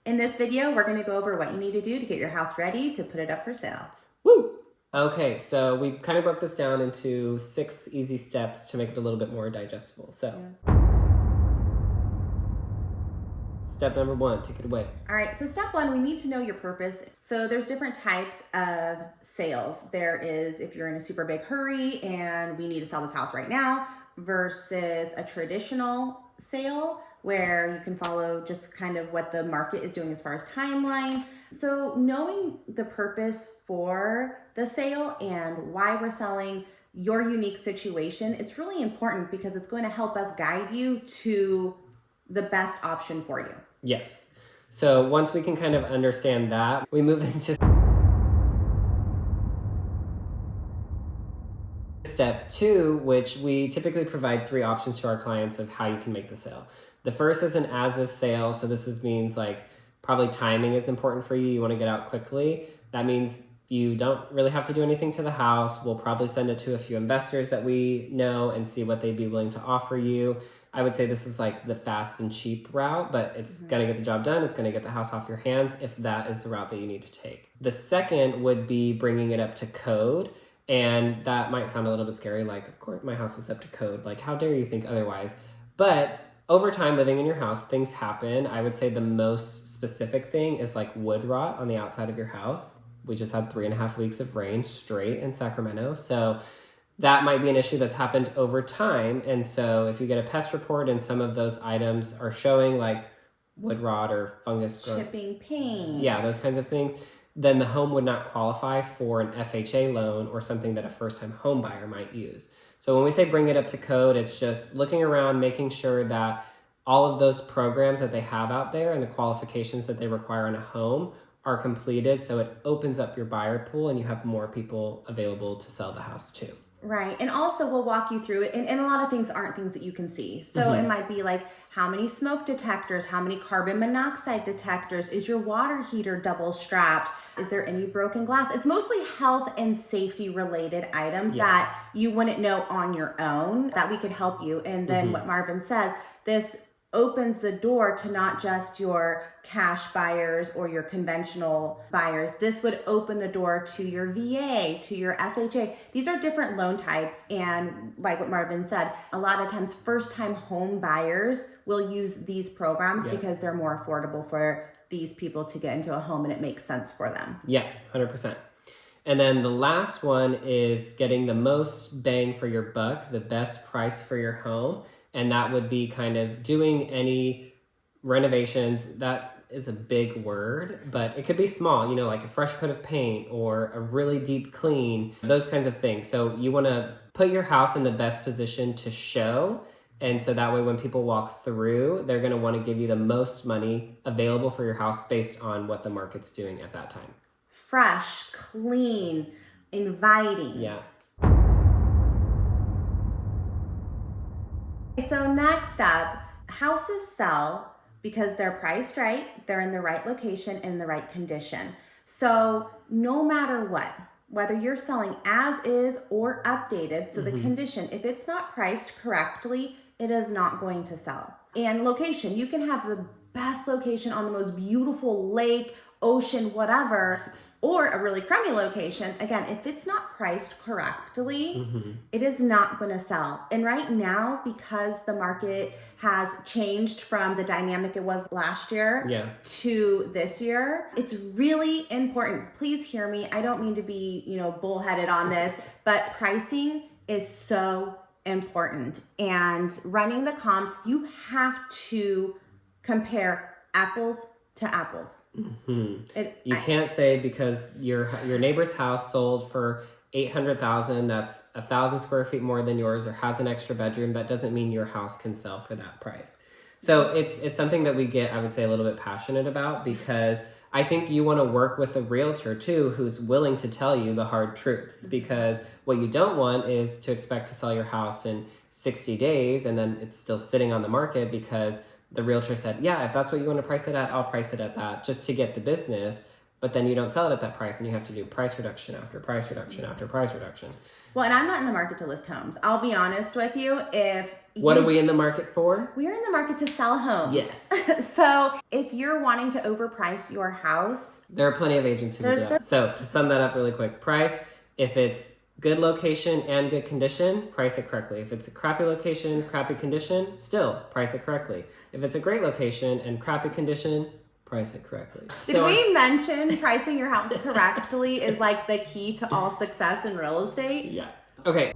In this video, we're going to go over what you need to do to get your house ready to put it up for sale. Woo! Okay, so we kind of broke this down into 6 easy steps to make it a little bit more digestible. So, Step number 1, take it away. All right, so step 1, we need to know your purpose. So there's different types of sales. There is if you're in a super big hurry and we need to sell this house right now versus a traditional sale where you can follow just kind of what the market is doing as far as timeline. So knowing the purpose for the sale and why we're selling your unique situation, it's really important because it's going to help us guide you to the best option for you. Yes. So once we can kind of understand that, we move into step 2, which we typically provide 3 options to our clients of how you can make the sale. The first is an as-is sale. So this means like probably timing is important for you. You want to get out quickly. That means you don't really have to do anything to the house. We'll probably send it to a few investors that we know and see what they'd be willing to offer you. I would say this is like the fast and cheap route, but it's going to get the job done. It's going to get the house off your hands if that is the route that you need to take. The second would be bringing it up to code. And that might sound a little bit scary. Like, of course, my house is up to code. Like, how dare you think otherwise? But over time, living in your house, things happen. I would say the most specific thing is like wood rot on the outside of your house. We just had 3.5 weeks of rain straight in Sacramento. So that might be an issue that's happened over time. And so if you get a pest report and some of those items are showing like wood rot or fungus growth, chipping paint, yeah, those kinds of things, then the home would not qualify for an FHA loan or something that a first-time home buyer might use. So when we say bring it up to code, it's just looking around, making sure that all of those programs that they have out there and the qualifications that they require in a home are completed. So it opens up your buyer pool and you have more people available to sell the house to. Right. And also we'll walk you through it. And a lot of things aren't things that you can see. So it might be like how many smoke detectors, how many carbon monoxide detectors, is your water heater double strapped? Is there any broken glass? It's mostly health and safety related items that you wouldn't know on your own that we could help you. And then what Marvin says, this opens the door to not just your cash buyers or your conventional buyers. This would open the door to your VA, to your FHA. These are different loan types. And like what Marvin said, a lot of times first-time home buyers will use these programs because they're more affordable for these people to get into a home and it makes sense for them. Yeah, 100%. And then the last one is getting the most bang for your buck, the best price for your home. And that would be kind of doing any renovations. That is a big word, but it could be small, like a fresh coat of paint or a really deep clean, those kinds of things. So you want to put your house in the best position to show. And so that way when people walk through, they're going to want to give you the most money available for your house based on what the market's doing at that time. Fresh, clean, inviting. Yeah. So next up, houses sell because they're priced right, they're in the right location, and in the right condition. So no matter what, whether you're selling as is or updated, so the condition, if it's not priced correctly, it is not going to sell. And location, you can have the best location on the most beautiful lake, ocean, whatever, or a really crummy location. Again, if it's not priced correctly, it is not going to sell. And right now, because the market has changed from the dynamic it was last year to this year, it's really important. Please hear me. I don't mean to be, bullheaded on this, but pricing is so important. And running the comps, you have to compare apples to apples. You can't say because your neighbor's house sold for $800,000, that's 1,000 square feet more than yours, or has an extra bedroom. That doesn't mean your house can sell for that price. So it's something that we get, I would say, a little bit passionate about, because I think you want to work with a realtor too who's willing to tell you the hard truths, because what you don't want is to expect to sell your house in 60 days and then it's still sitting on the market because the realtor said, yeah, if that's what you want to price it at, I'll price it at that, just to get the business. But then you don't sell it at that price and you have to do price reduction after price reduction after price reduction. Well, and I'm not in the market to list homes. I'll be honest with you. If What are we in the market for? We are in the market to sell homes. Yes. So if you're wanting to overprice your house, there are plenty of agents who do that. So to sum that up really quick, price, if it's good location and good condition, price it correctly. If it's a crappy location, crappy condition, still price it correctly. If it's a great location and crappy condition, price it correctly. Did we mention pricing your house correctly is like the key to all success in real estate? Yeah. Okay.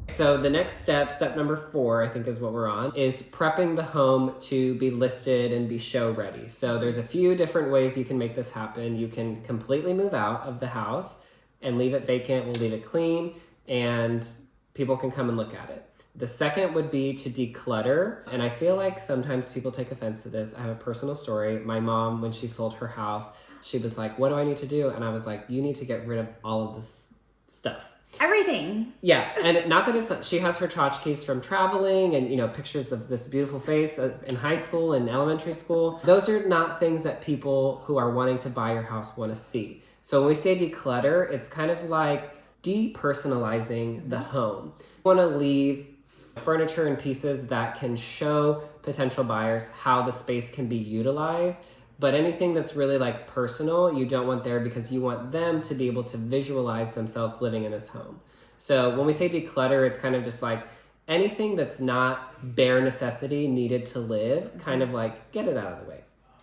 So the next step number 4, I think is what we're on, is prepping the home to be listed and be show ready. So there's a few different ways you can make this happen. You can completely move out of the house and leave it vacant. We'll leave it clean and people can come and look at it. The second would be to declutter. And I feel like sometimes people take offense to this. I have a personal story. My mom, when she sold her house, she was like, what do I need to do? And I was like, you need to get rid of all of this stuff. Everything. Yeah, and not that it's, she has her tchotchkes from traveling and, you know, pictures of this beautiful face in high school and elementary school. Those are not things that people who are wanting to buy your house want to see. So when we say declutter, it's kind of like depersonalizing the home. You want to leave furniture and pieces that can show potential buyers how the space can be utilized. But anything that's really like personal, you don't want there because you want them to be able to visualize themselves living in this home. So when we say declutter, it's kind of just like anything that's not bare necessity needed to live, kind of like get it out of the way.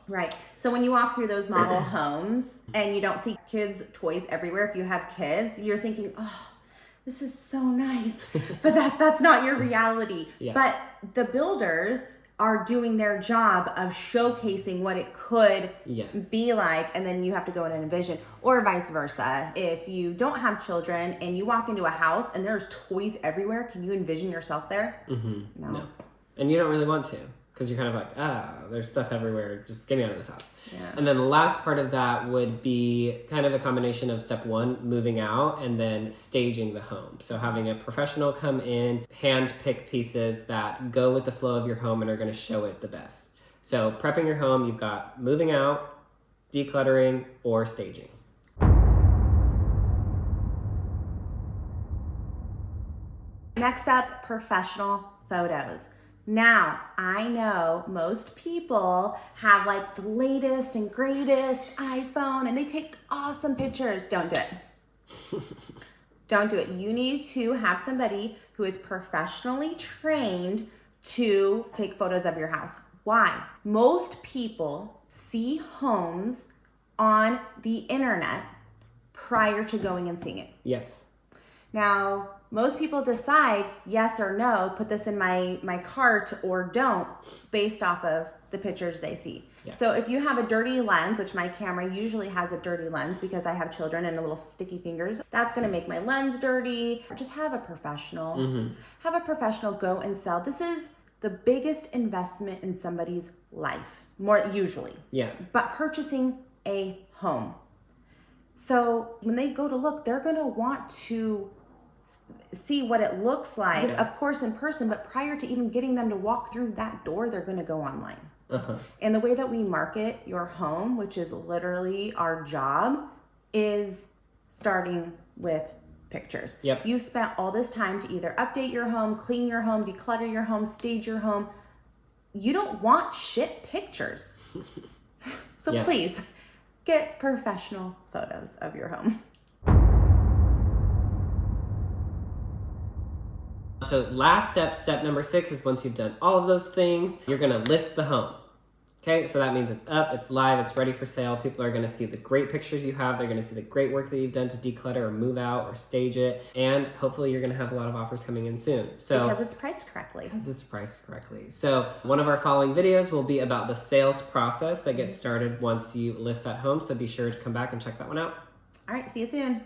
Right. So when you walk through those model homes and you don't see kids' toys everywhere, if you have kids, you're thinking, oh, this is so nice. But that's not your reality. Yeah. But the builders are doing their job of showcasing what it could be like, and then you have to go in and envision, or vice versa. If you don't have children and you walk into a house and there's toys everywhere, can you envision yourself there? Mm-hmm. No. And you don't really want to, because you're kind of like, there's stuff everywhere, just get me out of this house. Yeah. And then the last part of that would be kind of a combination of step 1, moving out, and then staging the home. So having a professional come in, hand pick pieces that go with the flow of your home and are going to show it the best. So prepping your home, you've got moving out, decluttering, or staging. Next up, professional photos. Now, I know most people have like the latest and greatest iPhone and they take awesome pictures. Don't do it. Don't do it. You need to have somebody who is professionally trained to take photos of your house. Why? Most people see homes on the internet prior to going and seeing it. Yes. Now, most people decide yes or no, put this in my cart or don't, based off of the pictures they see. Yeah. So if you have a dirty lens, which my camera usually has a dirty lens because I have children and a little sticky fingers, that's going to make my lens dirty. Or just have a professional. Have a professional go and sell. This is the biggest investment in somebody's life, more usually. Yeah. But purchasing a home. So when they go to look, they're going to want to see what it looks like, of course, in person, but prior to even getting them to walk through that door, they're going to go online. And the way that we market your home, which is literally our job, is starting with pictures. Yep. You've spent all this time to either update your home, clean your home, declutter your home, stage your home. You don't want shit pictures. So please get professional photos of your home. So last step number 6 is once you've done all of those things, you're going to list the home. Okay, so that means it's up, it's live, it's ready for sale. People are going to see the great pictures you have. They're going to see the great work that you've done to declutter or move out or stage it. And hopefully you're going to have a lot of offers coming in soon. So because it's priced correctly. So one of our following videos will be about the sales process that gets started once you list that home. So be sure to come back and check that one out. All right, see you soon.